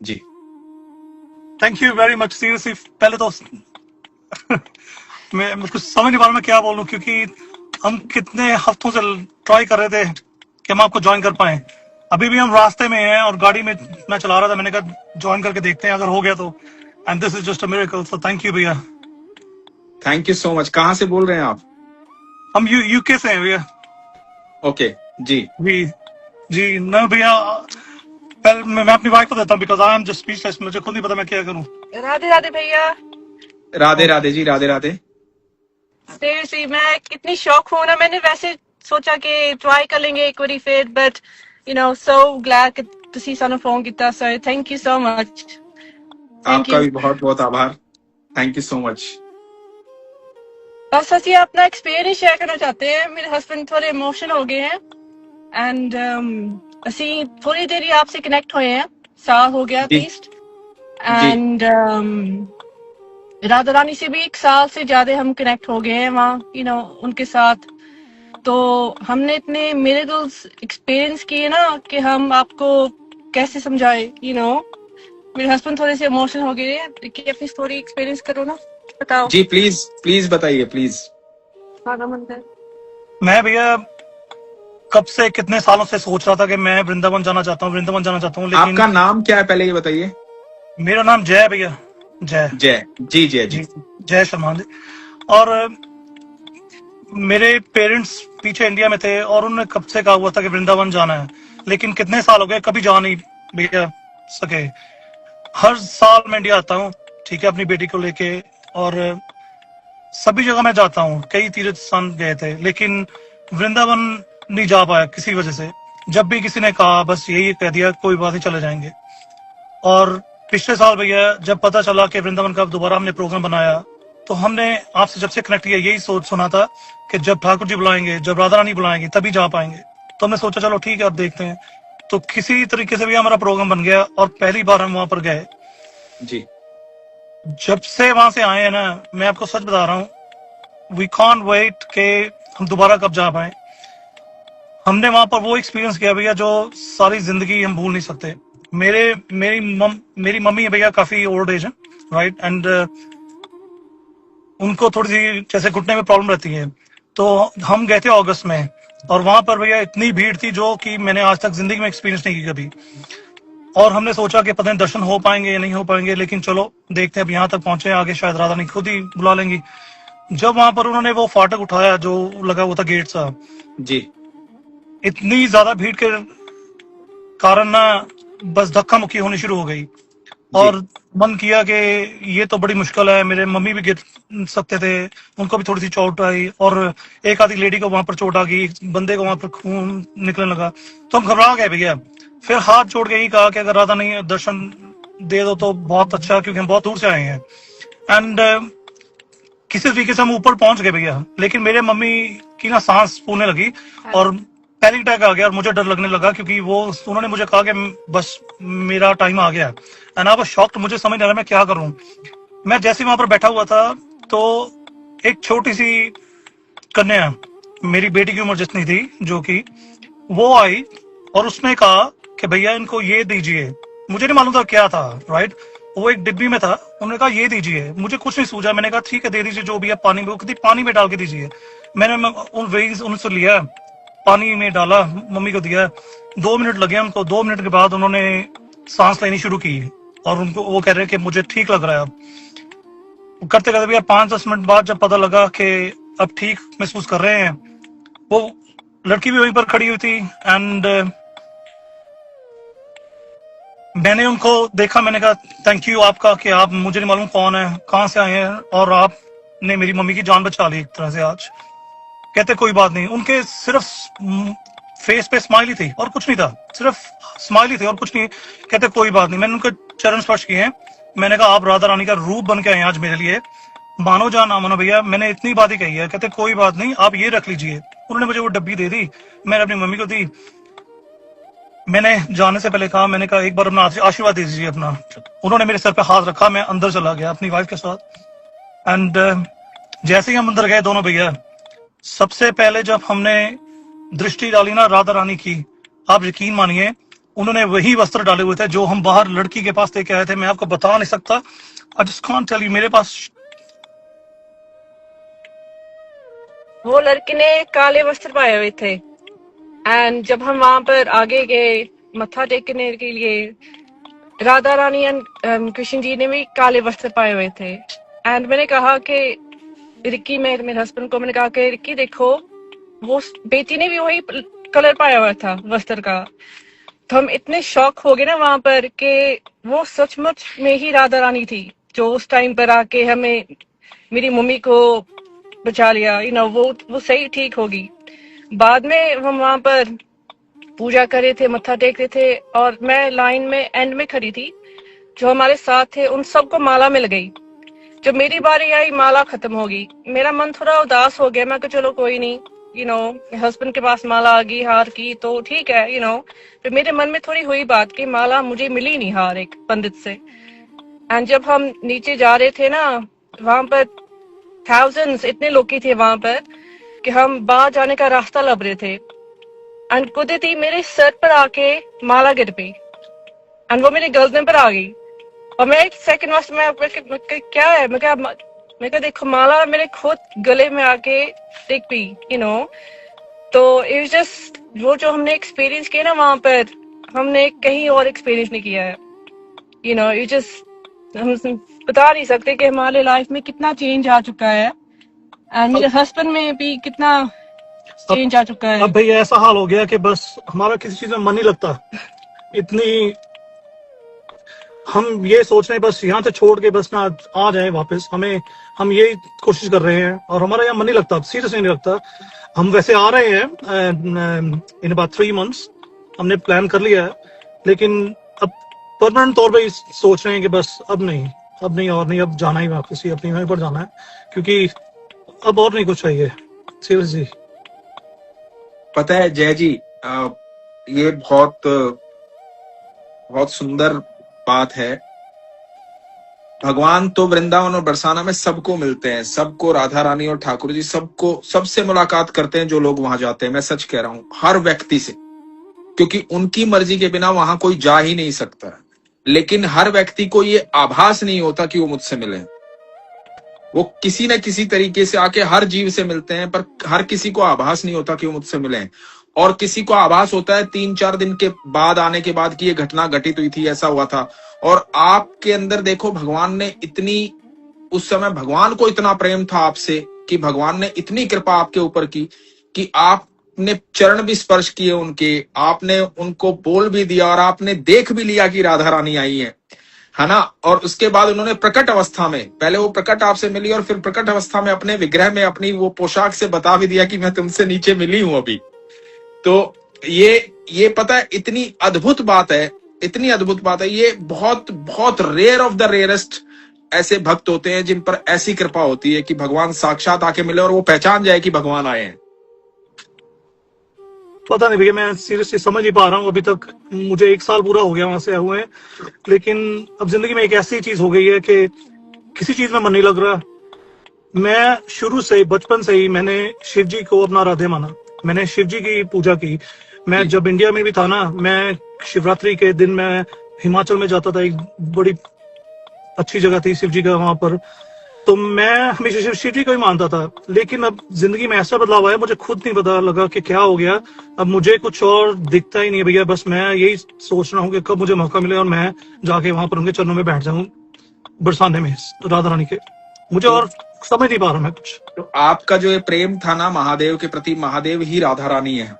Ji. Thank you very much seriously. पहले तो मैं कुछ समझ नहीं पा रहा मैं क्या बोलूं, क्योंकि हम कितने हफ्तों से ट्राई कर रहे थे कि हम आपको ज्वाइन कर पाए। अभी भी हम रास्ते में हैं और गाड़ी में मैं चला रहा था, मैंने कहा ज्वाइन करके देखते हैं अगर हो गया तो। And this is just a miracle, so thank you भैया। Thank you so much. कहाँ से बोल रहे हैं आप? हम यूके से हैं भैया। ओके जी। जी जी ना भैया, पहले मैं अपनी वाइफ को देता हूँ because I am just speechless, मुझे खुद नहीं पता मैं क्या करूँ। राधे राधे भैया। राधे राधे जी, राधे राधे। सीरियसली मैं कितनी शौक हूँ ना, मैंने वैसे सोचा कि ट्राई कर लेंगे एक बारी फिर, बट सो ग्लैड कि ਤੁਸੀਂ ਸਾਨੂੰ फोन किया, सो thank you so much. Thank आपका यू। भी बहुत बहुत आभार। Thank you so much. बस ਅਸੀਂ अपना एक्सपीरियंस शेयर करना चाहते हैं। मेरे हस्बैंड थोड़े इमोशनल हो गए हैं एंड ਅਸੀਂ थोड़ी देर ही आपसे कनेक्ट हुए हैं, साल हो गया जी at least. Ji and Radha Rani से भी 1 साल से ज्यादा हम कनेक्ट हो गए हैं वहाँ उनके साथ। तो हमने इतने मिरेकल्स एक्सपीरियंस किए ना कि हम आपको कैसे समझाए। मेरे हस्बैंड थोड़े से इमोशनल हो गए हैं कि अपनी स्टोरी एक्सपीरियंस करो ना, बताओ। जी, प्लीज प्लीज बताइए प्लीज। मैं भैया कब से कितने सालों से सोच रहा था कि मैं वृंदावन जाना चाहता हूँ, वृंदावन जाना चाहता हूँ, लेकिन आपका नाम क्या है पहले ये बताइए? मेरा नाम जय है भैया, जय। जय जी, जय जी। जी जय शर्मा जी। और मेरे पेरेंट्स पीछे इंडिया में थे और उन्होंने कब से कहा हुआ था कि वृंदावन जाना है, लेकिन कितने साल हो गए कभी जा नहीं भैया सके। हर साल मैं इंडिया आता हूँ, ठीक है, अपनी बेटी को लेके, और सभी जगह मैं जाता हूँ, कई तीर्थ स्थान गए थे, लेकिन वृंदावन नहीं जा पाया किसी वजह से। जब भी किसी ने कहा बस यही कह दिया कोई बात नहीं चले जाएंगे। और पिछले साल भैया जब पता चला कि वृंदावन का दोबारा हमने प्रोग्राम बनाया, तो हमने आपसे जब से कनेक्ट किया यही सोच सुना था कि जब ठाकुर जी बुलाएंगे, जब राधा रानी बुलाएंगे तभी जा पाएंगे। तो हमने सोचा चलो ठीक है अब देखते हैं। तो किसी तरीके से भी हमारा प्रोग्राम बन गया और पहली बार हम वहां पर गए। जी जब से वहां से आए हैं ना, मैं आपको सच बता रहा हूँ, वी कांट वेट के हम दोबारा कब जा पाए। हमने वहां पर वो एक्सपीरियंस किया भैया जो सारी जिंदगी हम भूल नहीं सकते। मेरी मम्मी है भैया, काफी ओल्ड एज है, राइट, एंड उनको थोड़ी सी जैसे घुटने में प्रॉब्लम रहती है। तो हम गए थे अगस्त में और वहां पर भैया इतनी भीड़ थी जो कि मैंने आज तक जिंदगी में एक्सपीरियंस नहीं की कभी। और हमने सोचा कि पता नहीं दर्शन हो पाएंगे या नहीं हो पाएंगे, लेकिन चलो देखते हैं। अब यहाँ तक पहुंचे, आगे शायद राधा नहीं खुद ही बुला लेंगी। जब वहां पर उन्होंने वो फाटक उठाया जो लगा हुआ था गेट सा, जी इतनी ज्यादा भीड़ के कारण ना बस धक्का मुक्की होनी शुरू हो गई। जी और मन किया कि ये तो बड़ी मुश्किल है, मेरे मम्मी भी गिर सकते थे, उनको भी थोड़ी सी चोट आई, और एक आधी लेडी को वहां पर चोट आ गई, बंदे को वहां पर खून निकलने लगा। तो हम घबरा गए भैया। फिर हाथ जोड़ के ही कहा कि अगर राधा नहीं दर्शन दे दो तो बहुत अच्छा, क्योंकि हम बहुत दूर से आए हैं। एंड किसी तरीके से हम ऊपर पहुंच गए भैया, लेकिन मेरे मम्मी की ना सांस फूलने लगी और पैनिक अटैक आ गया और मुझे डर लगने लगा, क्योंकि वो उन्होंने मुझे कहा कि बस मेरा टाइम आ गया। एंड आई वाज शॉक्ड, मुझे समझ नहीं आ रहा मैं क्या करूं। मैं जैसे वहां पर बैठा हुआ था तो एक छोटी सी कन्या, मेरी बेटी की उम्र जितनी थी, जो कि वो आई और उसने कहा कि भैया इनको ये दीजिए। मुझे नहीं मालूम था क्या था, राइट। वो एक डिब्बी में था, उन्होंने कहा ये दीजिए। मुझे कुछ नहीं सूझा, मैंने कहा ठीक है दे दीजिए जो भी है। पानी में, वो कहती पानी में डाल के दीजिए। मैंने उनसे लिया, पानी में डाला, मम्मी को दिया। 2 मिनट लगे उनको। 2 मिनट के बाद उन्होंने सांस लेनी शुरू की और उनको वो कह रहे हैं कि मुझे ठीक लग रहा है अब। करते करते भैया 5-10 मिनट बाद जब पता लगा कि अब ठीक महसूस कर रहे हैं, वो लड़की भी वहीं पर खड़ी हुई थी। एंड मैंने उनको देखा, मैंने कहा थैंक यू आपका कि आप, मुझे नहीं मालूम कौन है, कहाँ से आए हैं, और आपने मेरी मम्मी की जान बचा ली एक तरह से आज। कहते कोई बात नहीं। उनके सिर्फ फेस पे स्माइल ही थी और कुछ नहीं था, सिर्फ स्माइल ही थी और कुछ नहीं। कहते कोई बात नहीं। मैंने उनके चरण स्पर्श किए हैं। मैंने कहा आप राधा रानी का रूप बन के आए आज मेरे लिए, मानो जा ना मानो भैया, मैंने इतनी बात ही कही है। कहते कोई बात नहीं, आप ये रख लीजिए। उन्होंने मुझे वो डब्बी दे दी, मैंने अपनी मम्मी को दी। मैंने जाने से पहले कहा, मैंने कहा एक बार अपना आशीर्वाद दे दीजिए अपना। उन्होंने मेरे सर पे हाथ रखा, मैं अंदर चला गया अपनी वाइफ के साथ। एंड जैसे ही हम अंदर गए दोनों भैया, सबसे पहले जब हमने दृष्टि डाली ना राधा रानी की, आप यकीन मानिए उन्होंने वही वस्त्र डाले हुए थे जो हम बाहर लड़की के पास लेके आए थे। मैं आपको बता नहीं सकता, I just can't tell you. मेरे पास वो लड़के ने काले वस्त्र पाए हुए थे, एंड जब हम वहां पर आगे गए मत्था टेकने के लिए, राधा रानी एंड कृष्ण जी ने भी काले वस्त्र पाए हुए थे। एंड मैंने कहा कि रिक्की, मेरे हस्बैंड को मैंने कहा कि रिक्की देखो, वो बेटी ने भी वही कलर पाया हुआ था वस्त्र का। तो हम इतने शॉक हो गए ना वहां पर कि वो सचमुच में ही राधा रानी थी जो उस टाइम पर आके हमें, मेरी मम्मी को बचा लिया। वो सही ठीक होगी। बाद में हम वहां पर पूजा कर रहे थे, मत्था टेक रहे थे, और मैं लाइन में एंड में खड़ी थी। जो हमारे साथ थे उन सबको माला मिल गई। जब मेरी बारी आई, माला खत्म हो गई। मेरा मन थोड़ा उदास हो गया। मैं कहा चलो कोई नहीं, हस्बैंड के पास माला आ गई हार की तो ठीक है। फिर मेरे मन में थोड़ी हुई बात कि माला मुझे मिली नहीं हार एक पंडित से। एंड जब हम नीचे जा रहे थे ना, वहां पर थाउजेंड्स इतने लोग थे वहां पर कि हम बाहर जाने का रास्ता लब रहे थे। एंड कुदरती मेरे सर पर आके माला गिर पई, एंड वो मेरे गर्दन पर आ गई। और मैं एक सेकंड वास्ते मैं क्या है, मैं क्या देखो, माला मेरे खुद गले में आके टिक पी। तो इट वाज जस्ट, वो जो हमने एक्सपीरियंस किया ना वहां पर, हमने कहीं और एक्सपीरियंस नहीं किया है। इट जस्ट, हम बता नहीं सकते कि हमारे लाइफ में कितना चेंज आ चुका है, एंड मेरे हस्बैंड में भी कितना चेंज आ चुका है। अब भाई ऐसा हाल हो गया कि बस हमारा किसी चीज में मन नहीं लगता। इतनी हम ये सोच रहे हैं बस यहाँ से छोड़ के बस ना आ जाए वापस। हम ये कोशिश कर रहे हैं और हमारा यहाँ मन नहीं लगता, सीरियसली नहीं लगता। हम वैसे आ रहे हैं इन अबाउट 3 months, हमने प्लान कर लिया है, लेकिन अब परमानेंट तौर पे सोच रहे हैं कि बस अब नहीं और नहीं, अब जाना ही वापस ही अपनी वहीं पर जाना है, क्योंकि अब और नहीं कुछ चाहिए सीरियसली। पता है जय जी, ये बहुत बहुत सुंदर बात है। भगवान तो वृंदावन और बरसाना में सबको मिलते हैं, सबको, राधा रानी और ठाकुर जी सबको, सबसे मुलाकात करते हैं जो लोग वहां जाते हैं। मैं सच कह रहा हूं, हर व्यक्ति से, क्योंकि उनकी मर्जी के बिना वहां कोई जा ही नहीं सकता। लेकिन हर व्यक्ति को ये आभास नहीं होता कि वो मुझसे मिले। वो किसी न किसी तरीके से आके हर जीव से मिलते हैं, पर हर किसी को आभास नहीं होता कि वो मुझसे मिले। और किसी को आभास होता है 3-4 दिन के बाद आने के बाद कि ये घटना घटित हुई थी, ऐसा हुआ था। और आपके अंदर देखो, भगवान ने इतनी, उस समय भगवान को इतना प्रेम था आपसे कि भगवान ने इतनी कृपा आपके ऊपर की कि आपने चरण भी स्पर्श किए उनके, आपने उनको बोल भी दिया और आपने देख भी लिया कि राधा रानी आई है ना। और उसके बाद उन्होंने प्रकट अवस्था में, पहले वो प्रकट आपसे मिली और फिर प्रकट अवस्था में अपने विग्रह में अपनी वो पोशाक से बता भी दिया कि मैं तुमसे नीचे मिली हूं अभी। तो ये पता है, इतनी अद्भुत बात है, इतनी अद्भुत बात है। ये बहुत बहुत रेयर ऑफ द रेयरेस्ट ऐसे भक्त होते हैं जिन पर ऐसी कृपा होती है कि भगवान साक्षात आके मिले और वो पहचान जाए कि भगवान आए हैं। पता नहीं भैया, मैं सीरियसली समझ नहीं पा रहा हूँ। अभी तक मुझे 1 साल पूरा हो गया वहां से आए हुए, लेकिन अब जिंदगी में एक ऐसी चीज हो गई है कि किसी चीज में मन नहीं लग रहा। मैं शुरू से, बचपन से ही मैंने शिव जी को अपना आराध्य माना, मैंने शिव जी की पूजा की। मैं जब इंडिया में भी था ना, मैं शिवरात्रि के दिन मैं हिमाचल में जाता था, एक बड़ी अच्छी जगह थी शिव जी का वहां पर, तो मैं हमेशा शिव जी को ही मानता था। लेकिन अब जिंदगी में ऐसा बदलाव आया, मुझे खुद नहीं पता लगा कि क्या हो गया। अब मुझे कुछ और दिखता ही नहीं भैया, बस मैं यही सोच रहा हूँ कि कब मुझे मौका मिले और मैं जाके वहां पर उनके चरणों में बैठ जाऊं, बरसाने में राधा रानी के। मुझे और समझ नहीं पा रहा मैं कुछ। तो आपका जो ये प्रेम था ना महादेव के प्रति, महादेव ही राधा रानी है,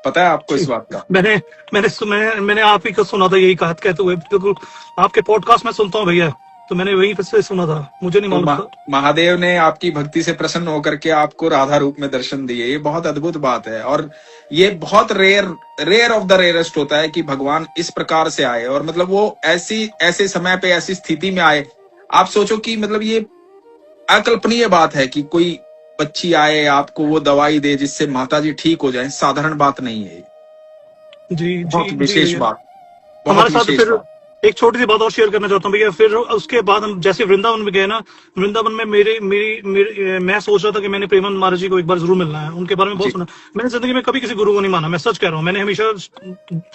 पता है आपको इस बात का? मैंने आप ही को सुना था यही कहते हुए, बिल्कुल आपके पॉडकास्ट में सुनता हूँ भैया, तो मैंने वही से सुना था, मुझे नहीं मालूम था। महादेव ने आपकी भक्ति से प्रसन्न होकर के आपको राधा रूप में दर्शन दिए। ये बहुत अद्भुत बात है और ये बहुत रेयर ऑफ द रेयरेस्ट होता है कि भगवान इस प्रकार से आए। और मतलब वो ऐसे समय पे ऐसी स्थिति में आए। आप सोचो कि मतलब ये अकल्पनीय बात है कि कोई बच्ची आए, आपको वो दवाई दे जिससे माताजी ठीक हो जाए। साधारण बात नहीं है, जी बहुत विशेष बात। हमारे साथ फिर एक छोटी सी बात और शेयर करना चाहता हूँ भैया। फिर उसके बाद हम जैसे वृंदावन में गए ना, वृंदावन में मैं सोच रहा था कि मैंने प्रेमानंद महाराज जी को एक बार जरूर मिलना है, उनके बारे में बहुत जी सुना। मैंने जिंदगी में कभी किसी गुरु को नहीं माना, मैं सच कह रहा हूँ, मैंने हमेशा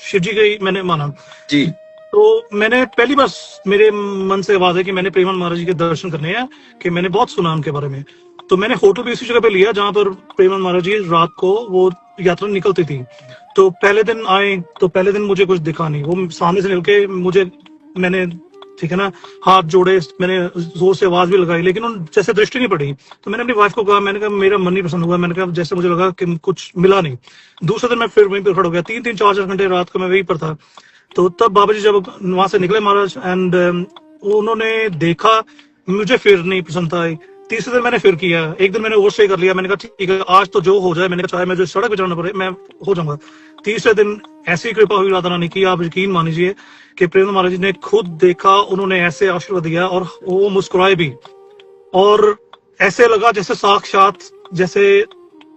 शिव जी का ही मैंने माना। जी तो मैंने पहली बार मेरे मन से आवाज है कि मैंने प्रेमानंद महाराज जी के दर्शन करने हैं, कि मैंने बहुत सुना उनके बारे में। तो मैंने होटल भी उसी जगह पे लिया जहां पर प्रेमानंद महाराज जी रात को वो यात्रा निकलती थी। तो पहले दिन आए, तो पहले दिन मुझे कुछ दिखा नहीं, वो सामने से निकल के मुझे, मैंने ठीक है ना हाथ जोड़े, मैंने जोर से आवाज भी लगाई, लेकिन उन जैसे दृष्टि नहीं पड़ी। तो मैंने अपनी वाइफ को कहा, मैंने कहा मेरा मन नहीं पसंद हुआ, मैंने कहा जैसे मुझे लगा कि कुछ मिला नहीं। दूसरे दिन मैं फिर वहीं पर खड़ा हो गया, 3-4 घंटे रात को मैं वहीं पर था। तो तब बाबा जी जब वहां से निकले महाराज, एंड उन्होंने देखा, मुझे फिर नहीं पसंद आई। तीसरे दिन मैंने फिर किया, एक दिन मैंने ओवर स्टे कर लिया, मैंने कहा ठीक है आज तो जो हो जाए, मैंने कहा चाहे मुझे सड़क पे जाना पड़े मैं हो जाऊंगा। तीसरे दिन ऐसी कृपा हुई राधा रानी की, आप यकीन मानिए कि प्रेमानंद महाराज जी ने खुद देखा, उन्होंने ऐसे आशीर्वाद दिया और वो मुस्कुराए भी, और ऐसे लगा जैसे साक्षात जैसे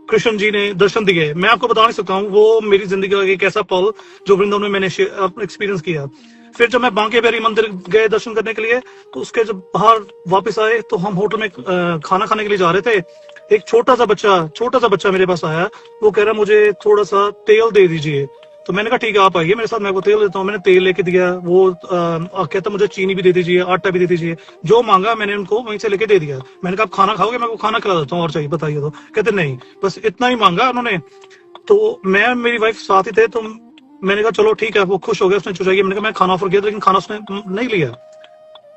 कृष्ण जी ने दर्शन दिए। मैं आपको बता नहीं सकता हूँ, वो मेरी जिंदगी का एक ऐसा पल जो वृंदावन में मैंने एक्सपीरियंस किया। फिर जब मैं बांके बिहारी मंदिर गए दर्शन करने के लिए, तो उसके जब बाहर वापस आए तो हम होटल में खाना खाने के लिए जा रहे थे। एक छोटा सा बच्चा मेरे पास आया, वो कह रहा मुझे थोड़ा सा तेल दे दीजिए। तो मैंने कहा ठीक है आप आइए मेरे साथ, मैं आपको तेल देता हूँ। मैंने तेल लेके दिया, वो कहता मुझे चीनी भी दे दीजिए, आटा भी दे दीजिए, जो मांगा मैंने उनको वहीं से लेके दे दिया। मैंने कहा आप खाना खाओगे, मैं आपको खाना खिला देता हूँ, और चाहिए बताइए। तो कहते नहीं, बस इतना ही मांगा उन्होंने। तो मैं मेरी वाइफ साथ ही थे, तो मैंने कहा चलो ठीक है, वो खुश हो गया, उसने चाहिए। मैंने कहा मैं खाना ऑफर किया था, लेकिन खाना उसने नहीं लिया।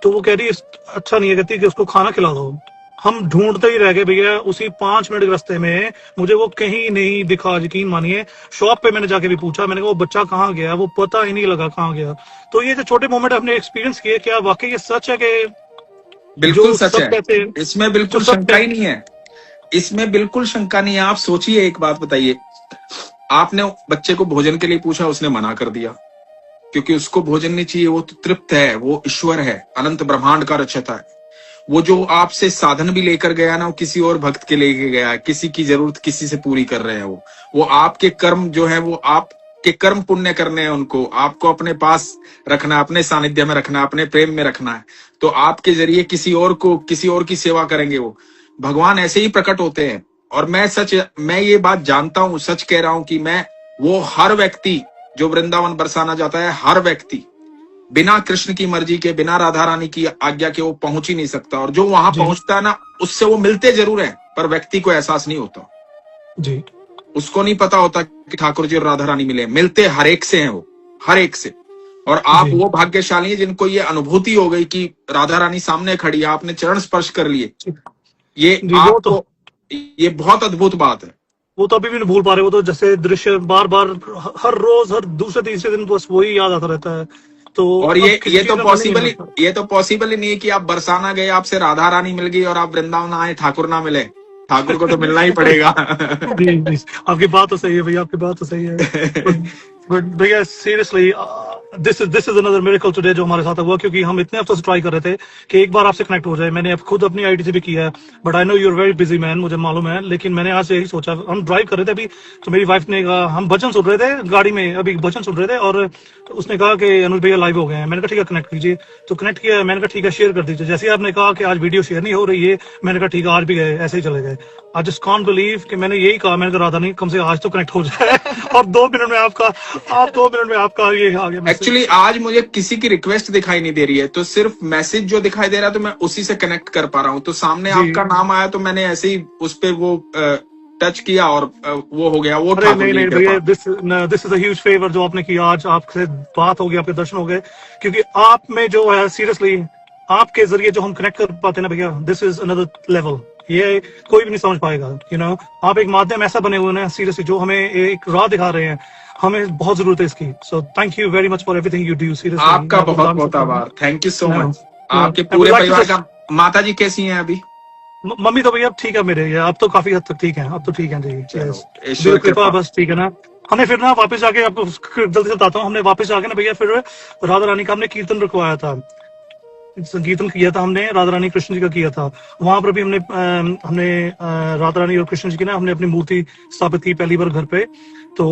तो वो कह रही अच्छा नहीं है, कहती कि उसको खाना खिला दो। हम ढूंढते ही रह गए भैया, उसी 5 मिनट के रास्ते में मुझे वो कहीं नहीं दिखा, यकीन मानिए। शॉप पे मैंने जाके भी पूछा, मैंने कहा वो बच्चा कहाँ गया, वो पता ही नहीं लगा कहाँ गया। तो ये जो छोटे मोमेंट हमने एक्सपीरियंस किए, क्या वाकई ये सच है कि बिल्कुल सच सब है, कहते हैं इसमें बिल्कुल जो सब शंका ही नहीं है, इसमें बिल्कुल शंका नहीं है। आप सोचिए, एक बात बताइए, आपने बच्चे को भोजन के लिए पूछा, उसने मना कर दिया क्योंकि उसको भोजन नहीं चाहिए, वो तो तृप्त है, वो ईश्वर है, अनंत ब्रह्मांड का रचयिता है। वो जो आपसे साधन भी लेकर गया ना, वो किसी और भक्त के लेके गया है, किसी की जरूरत किसी से पूरी कर रहे हैं। वो आपके कर्म जो है, वो आपके कर्म पुण्य करने हैं, उनको आपको अपने पास रखना है, अपने सानिध्य में रखना है, अपने प्रेम में रखना है। तो आपके जरिए किसी और को, किसी और की सेवा करेंगे। वो भगवान ऐसे ही प्रकट होते हैं। और मैं ये बात जानता हूं, सच कह रहा हूं कि वो हर व्यक्ति जो वृंदावन बरसाना जाता है, हर व्यक्ति बिना कृष्ण की मर्जी के, बिना राधा रानी की आज्ञा के वो पहुंच ही नहीं सकता। और जो वहां पहुंचता है ना, उससे वो मिलते जरूर है, पर व्यक्ति को एहसास नहीं होता जी, उसको नहीं पता होता कि ठाकुर जी और राधा रानी मिलते हर एक से हैं, वो हर एक से। और आप वो भाग्यशाली हैं जिनको ये अनुभूति हो गई कि राधा रानी सामने खड़ी है, आपने चरण स्पर्श कर लिए। ये आपको ये बहुत अद्भुत बात है। वो तो अभी भी नहीं भूल पा रहे, वो तो जैसे दृश्य बार बार हर रोज, हर दूसरे तीसरे दिन बस वही याद आता रहता है। तो और ये तो पॉसिबल ही नहीं है कि आप बरसाना गए, आपसे राधा रानी मिल गई और आप वृंदावन आए, ठाकुर ना मिले। ठाकुर को तो मिलना ही पड़ेगा। आपकी बात तो सही है भैया, आपकी बात तो सही है। बट भैया seriously this is another miracle today जो हमारे साथ हुआ, क्योंकि हम इतने हफ्तों से ट्राई कर रहे थे कि एक बार आपसे कनेक्ट हो जाए। मैंने खुद अपनी आईडी से भी किया है, but I know you are very busy man, मुझे मालूम है। लेकिन मैंने आज यही सोचा, हम ड्राइव कर रहे थे अभी, तो मेरी वाइफ ने कहा, हम भजन सुन रहे थे गाड़ी में, अभी भजन सुन रहे थे, और उसने कहा कि अनुज भैया लाइव हो गए हैं। मैंने कहा ठीक है कनेक्ट कीजिए, तो कनेक्ट किया। मैंने कहा ठीक है शेयर कर दीजिए। जैसे ही आपने कहा कि आज वीडियो शेयर नहीं हो रही है, मैंने कहा ठीक है आज भी गए, ऐसे ही चले गए। आई जस्ट कांट बिलीव कि मैंने यही कहा, मैंने कहा राधा नहीं, कम से आज तो कनेक्ट हो जाए। और 2 मिनट में आपका ये आ गया। एक्चुअली आज मुझे किसी की रिक्वेस्ट दिखाई नहीं दे रही है, तो सिर्फ मैसेज जो दिखाई दे रहा है, तो मैं उसी से कनेक्ट कर पा रहा हूँ। तो सामने आपका नाम आया, तो मैंने ऐसे ही उस पे वो टच किया और वो हो गया। वो नहीं भैया, this is a huge favour जो आपने किया। आज आपसे बात हो गई, आपके दर्शन हो गए, क्योंकि आप में जो है सीरियसली आपके जरिए जो हम कनेक्ट कर पाते हैं ना भैया, दिस इज अनदर लेवल। ये कोई भी नहीं समझ पाएगा, यू नो। आप एक माध्यम ऐसा बने हुए हैं सीरियसली, जो हमें एक राह दिखा रहे हैं, हमें बहुत जरूरत है इसकी। सो thank you very much for everything you do. Seriously आपका बहुत बहुत आभार, थैंक यू सो मच। आपके पूरे परिवार का। माता जी कैसी हैं अभी? मम्मी तो भैया ठीक है मेरे, अब तो काफी हद तक ठीक है, अब तो ठीक है जी, ईश्वर कृपा, बस ठीक है ना। हमने फिर ना वापस जाके, आपको जल्दी से बताता हूँ, हमने वापस जाके ना भैया फिर राधा रानी का हमने कीर्तन रखवाया था, कीर्तन किया था हमने, राधा रानी कृष्ण जी का किया था। वहां पर भी हमने राधा रानी और कृष्ण जी की ना हमने अपनी मूर्ति स्थापित की पहली बार घर पे। तो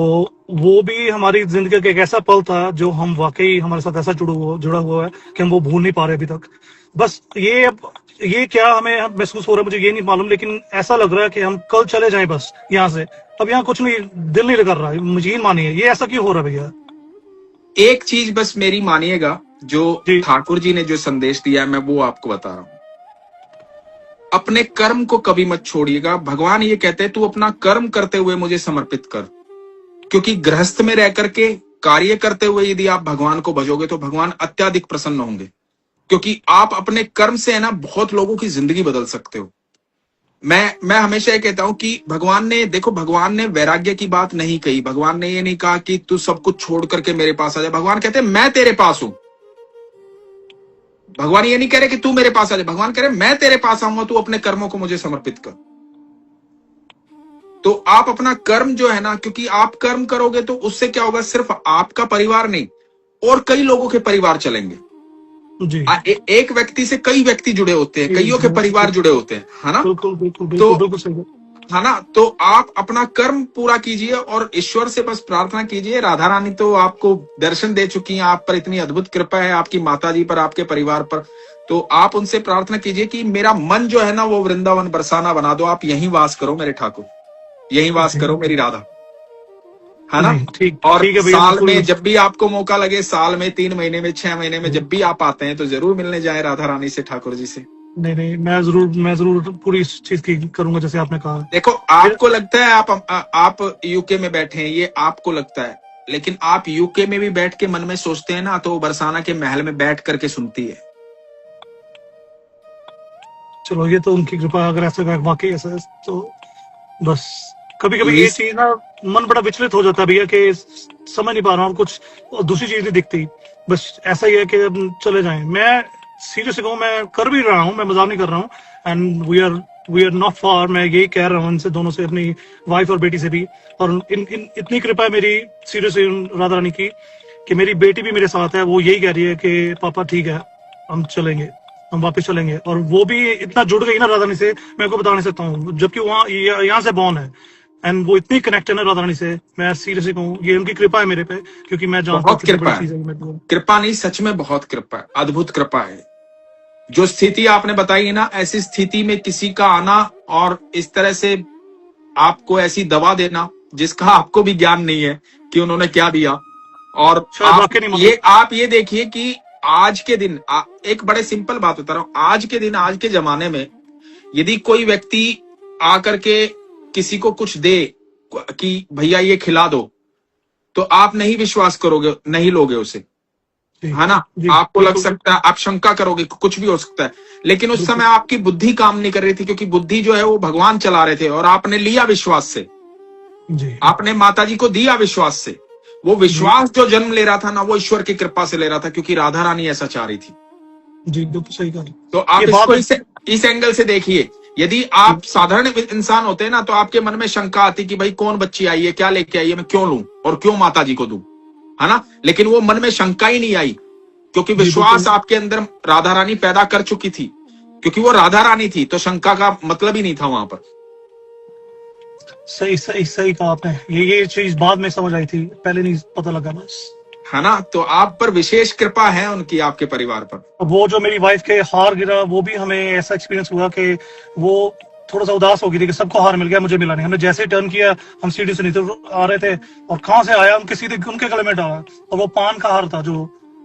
वो भी हमारी जिंदगी का एक ऐसा पल था जो हम वाकई हमारे साथ ऐसा जुड़ा हुआ है कि हम वो भूल नहीं पा रहे अभी तक। बस ये क्या हमें महसूस हो रहा है मुझे ये नहीं मालूम, लेकिन ऐसा लग रहा है कि हम कल चले जाएं बस यहाँ से। अब यहाँ कुछ नहीं, दिल नहीं कर रहा है, मुझे यकीन मानिए। ये ऐसा क्यों हो रहा है भैया? एक चीज बस मेरी मानिएगा, जो जी ठाकुर जी ने जो संदेश दिया है मैं वो आपको बता रहा हूं। अपने कर्म को कभी मत छोड़िएगा। भगवान ये कहते हैं तू अपना कर्म करते हुए मुझे समर्पित कर, क्योंकि गृहस्थ में रह करके कार्य करते हुए यदि आप भगवान को भजोगे तो भगवान अत्यधिक प्रसन्न होंगे, क्योंकि आप अपने कर्म से है ना बहुत लोगों की जिंदगी बदल सकते हो। मैं हमेशा ये कहता हूं कि भगवान ने, देखो भगवान ने वैराग्य की बात नहीं कही। भगवान ने ये नहीं कहा कि तू सब कुछ छोड़ करके मेरे पास आ जा। भगवान कहते हैं मैं तेरे पास हूं। भगवान ये नहीं कह रहे कि तू मेरे पास आ जा, भगवान कह रहे मैं तेरे पास आऊंगा, तू अपने कर्मों को मुझे समर्पित कर। तो आप अपना कर्म जो है ना, क्योंकि आप कर्म करोगे तो उससे क्या होगा, सिर्फ आपका परिवार नहीं और कई लोगों के परिवार चलेंगे। जी एक व्यक्ति से कई व्यक्ति जुड़े होते हैं, कईयों के परिवार जुड़े होते हैं, है ना। बिल्कुल बिल्कुल तो बिल्कुल सही, है ना, तो आप अपना कर्म पूरा कीजिए और ईश्वर से बस प्रार्थना कीजिए। राधा रानी तो आपको दर्शन दे चुकी हैं, आप पर इतनी अद्भुत कृपा है, आपकी माता जी पर, आपके परिवार पर। तो आप उनसे प्रार्थना कीजिए कि मेरा मन जो है ना वो वृंदावन बरसाना बना दो। आप यहीं वास करो मेरे ठाकुर, यहीं वास करो मेरी राधा, है ना। ठीक और ठीक है भैया, साल बिल्कुल। में जब भी आपको मौका लगे, साल में 3 महीने में 6 महीने में जब भी आप आते हैं तो जरूर मिलने जाए राधा रानी से, ठाकुर जी से। नहीं, मैं जरूर पूरी इस चीज की करूंगा जैसे आपने कहा। देखो आपको लगता है आप यूके में बैठे हैं, ये आपको लगता है, लेकिन आप यूके में भी बैठ के मन में सोचते हैं ना तो वो बरसाना के महल में बैठ करके सुनती है। चलो ये तो उनकी कृपा, अगर ऐसा वाकई ऐसा है तो बस कभी कभी ये चीज ना मन बड़ा विचलित हो जाता है भैया कि समझ नहीं पा रहा हूँ, कुछ दूसरी चीज नहीं दिखती। बस ऐसा ही है कि अब चले जाएं। मैं सीरियसली कहूँ, मैं कर भी रहा हूँ, मैं मजाक नहीं कर रहा हूँ। And we are not far. मैं यही कह रहा हूँ इनसे दोनों से, अपनी वाइफ और बेटी से भी। और इतनी कृपा है मेरी सीरियसली राधा रानी की कि मेरी बेटी भी मेरे साथ है। वो यही कह रही है कि पापा ठीक है, हम चलेंगे, हम वापस चलेंगे। और वो भी इतना जुड़ गई ना राधा रानी से, मैं को बता नहीं सकता हूँ, जबकि वहाँ यहाँ से बॉर्न है। एंड वो इतनी कनेक्टेड है राधा रानी से, मैं सीरियसली कहूँ ये उनकी कृपा है मेरे पे, क्योंकि मैं जानता हूँ कृपा है, कृपा नहीं सच में बहुत कृपा है, अद्भुत कृपा है। जो स्थिति आपने बताई है ना, ऐसी स्थिति में किसी का आना और इस तरह से आपको ऐसी दवा देना जिसका आपको भी ज्ञान नहीं है कि उन्होंने क्या दिया। और आप ये देखिए कि आज के दिन, एक बड़े सिंपल बात बता रहा हूं, आज के दिन, आज के जमाने में यदि कोई व्यक्ति आकर के किसी को कुछ दे कि भैया ये खिला दो, तो आप नहीं विश्वास करोगे, नहीं लोगे उसे, है ना। आपको लग सकता है, आप शंका करोगे, कुछ भी हो सकता है। लेकिन उस समय आपकी बुद्धि काम नहीं कर रही थी, क्योंकि बुद्धि जो है वो भगवान चला रहे थे, और आपने लिया विश्वास से, आपने माता जी को दिया विश्वास से। वो विश्वास जो जन्म ले रहा था ना, वो ईश्वर की कृपा से ले रहा था, क्योंकि राधा रानी ऐसा चाह रही थी। जी बिल्कुल सही कहा। तो आप इसको इस एंगल से देखिए। यदि आप साधारण इंसान होते हैं ना, तो आपके मन में शंका आती कि भाई कौन बच्ची आई है, क्या लेके आई है, मैं क्यों लूं और क्यों माता जी को दूं, है ना। लेकिन वो मन में शंका ही नहीं आई, क्योंकि विश्वास आपके अंदर राधा रानी पैदा कर चुकी थी। क्योंकि वो राधा रानी थी तो शंका का मतलब ही नहीं था वहां पर। सही कहा आपने। ये चीज बाद में समझ आई थी, पहले नहीं पता लगा बस, है ना। तो आप पर विशेष कृपा है उनकी, आपके परिवार पर। वो जो मेरी वाइफ के हार गिरा, वो भी हमें ऐसा एक्सपीरियंस हुआ कि वो थोड़ा सा उदास हो गई थी कि सबको हार मिल गया, मुझे मिला नहीं। हमने जैसे टर्न किया, हम सीढ़ी से नीचे आ रहे थे और कहाँ से आया, उनके सीधे उनके गले में डाला, और वो पान का हार था। जो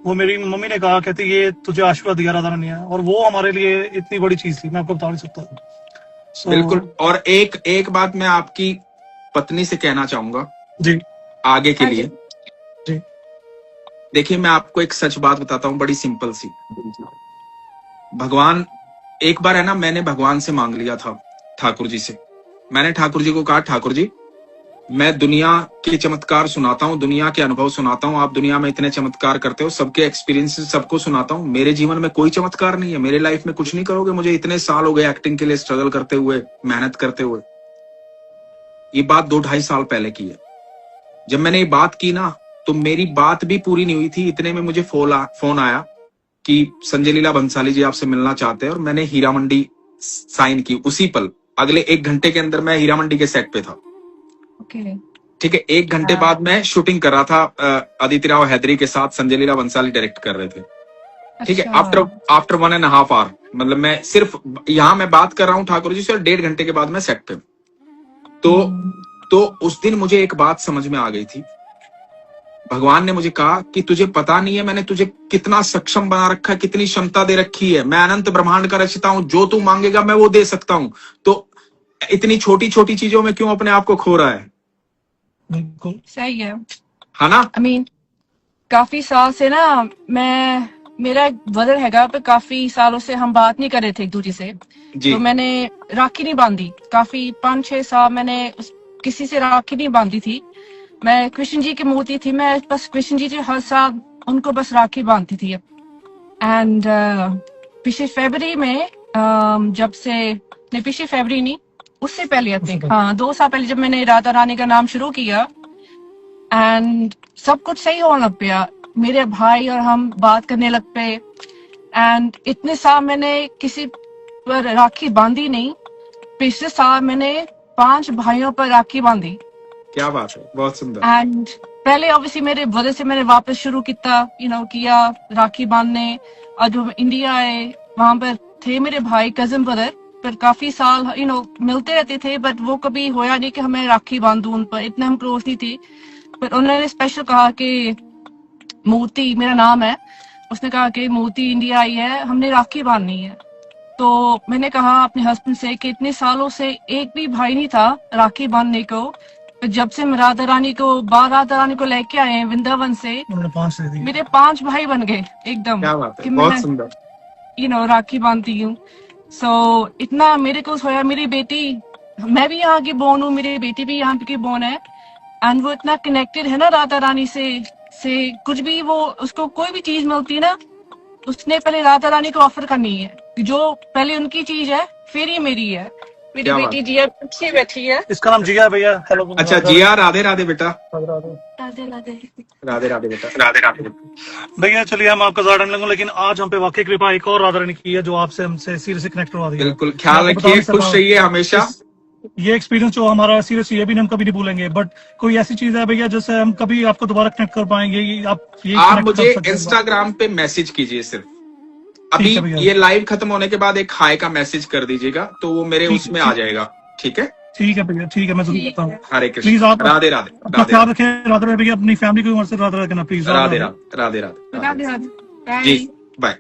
वो मेरी मम्मी ने कहा, कहती ये तुझे आशीर्वाद दिया राधा रानी है, और वो हमारे लिए इतनी बड़ी चीज थी, मैं आपको बता नहीं सकता। बिल्कुल। और एक बात मैं आपकी पत्नी से कहना चाहूंगा जी आगे के लिए। जी देखिए, मैं आपको एक सच बात बताता हूँ, बड़ी सिंपल सी। भगवान, एक बार है ना, मैंने भगवान से मांग लिया था, ठाकुर जी से। मैंने ठाकुर जी को कहा, ठाकुर जी मैं दुनिया के चमत्कार सुनाता हूँ, दुनिया के अनुभव सुनाता हूँ, आप दुनिया में इतने चमत्कार करते हो, सबके एक्सपीरियंस सबको सुनाता हूँ, मेरे जीवन में कोई चमत्कार नहीं है, मेरे लाइफ में कुछ नहीं करोगे, मुझे इतने साल हो गए एक्टिंग के लिए स्ट्रगल करते हुए, मेहनत करते हुए। ये बात 2-2.5 साल पहले की है। जब मैंने ये बात की ना, तो मेरी बात भी पूरी नहीं हुई थी, इतने में मुझे फोन आया कि संजय लीला बंसाली जी आपसे मिलना चाहते हैं। और मैंने हीरा मंडी साइन की उसी पल, अगले 1 घंटे के अंदर मैं हीरा मंडी के सेट पे था। ठीक है, 1 घंटे बाद मैं शूटिंग कर रहा था, अदिति राव हैदरी के साथ संजय लीला बंसाली डायरेक्ट कर रहे थे। ठीक है, अच्छा आफ्टर 1.5 आवर, मतलब मैं सिर्फ यहाँ मैं बात कर रहा हूँ ठाकुर जी से, और 1.5 घंटे के बाद मैं सेट पे। तो उस दिन मुझे एक बात समझ में आ गई थी। भगवान ने मुझे कहा कि तुझे पता नहीं है मैंने तुझे कितना सक्षम बना रखा है, कितनी क्षमता दे रखी है। मैं अनंत ब्रह्मांड का रचिता हूं, जो तू मांगेगा मैं वो दे सकता हूं। तो इतनी छोटी छोटी चीजों में क्यों अपने आप को खो रहा है? बिल्कुल सही है। है ना? I mean, काफी साल से ना मेरा एक ब्रदर हैगा, पर काफी सालों से हम बात नहीं कर रहे थे एक दूसरे से। जी तो मैंने राखी नहीं बांधी, काफी 5-6 साल मैंने किसी से राखी नहीं बांधी थी। मैं कृष्ण जी की मूर्ति थी, मैं बस कृष्ण जी हर साल उनको बस राखी बांधती थी। एंड पिछले फरवरी में जब से नहीं, पिछले फरवरी नहीं, उससे पहले आई थिंक, हाँ 2 साल पहले जब मैंने राधा रानी का नाम शुरू किया एंड सब कुछ सही होने लग गया। मेरे भाई और हम बात करने लग पे, एंड इतने साल मैंने किसी पर राखी बांधी नहीं। पिछले साल मैंने 5 भाइयों पर राखी बांधी। क्या बात है, बहुत सुंदर। एंड पहले ऑब्वियसली मेरे ब्रदर से मैंने वापस शुरू किया राखी बांधने। और जो इंडिया आए वहां पर थे मेरे भाई कजन ब्रदर, पर काफी साल मिलते रहते थे, बट वो कभी होया नहीं कि हमें राखी बांधूं उन पर, इतना हम क्लोज नहीं थे। पर उन्होंने स्पेशल कहा कि मूर्ति मेरा नाम है, उसने कहा कि मूर्ति इंडिया आई है, हमने राखी बांधनी है। तो मैंने कहा अपने हस्बैंड से कि इतने सालों से एक भी भाई नहीं था राखी बांधने को। तो जब से हम राधा रानी को लेके आए हैं वृंदावन से, उन्होंने 5 दे दी। मेरे 5 भाई बन गए एकदम। क्या बात है, कि बहुत मैं सुंदर। राखी बांधती हूँ। सो इतना मेरे को होया। मेरी बेटी, मैं भी यहाँ की बोन हूँ, मेरी बेटी भी यहाँ की बोन है, एंड वो इतना कनेक्टेड है ना राधा रानी से कुछ भी वो उसको कोई भी चीज मिलती है ना, उसने पहले राधा रानी को ऑफर करनी है। जो पहले उनकी चीज है फिर ही मेरी है। मेरी क्या बेटी जिया पीछे बैठी है। इसका नाम जिया है भैया। हेलो। अच्छा जिया, राधे राधे बेटा। राधे राधे। राधे राधे बेटा। राधे राधे। भैया चलिए हम आपका ज्यादा नहीं लगूंगा, लेकिन आज हम पे वाकई कृपा एक और राधा रानी की है जो आपसे हमसे सीरियस कनेक्ट करवा दी है। बिल्कुल, ख्याल रखिए, खुश रहिए हमेशा। ये एक्सपीरियंस जो हमारा सीरियस ये भी हम कभी नहीं भूलेंगे। बट कोई ऐसी चीज है भैया जिससे हम कभी आपको दोबारा कनेक्ट कर पाएंगे? आप मुझे इंस्टाग्राम पे मैसेज कीजिए सिर्फ। अभी ये लाइव खत्म होने के बाद एक हाय का मैसेज कर दीजिएगा, तो वो मेरे उसमें आ जाएगा। ठीक है? ठीक है भैया, ठीक है, मैं जरूर करता हूँ। हरे कृष्ण। प्लीज आप राधे राधे। अपना ख्याल रखें राधे भैया, अपनी फैमिली को से राधे रखना प्लीज। राधे राधे। राधे राधे। राधे राधे। जी बाय।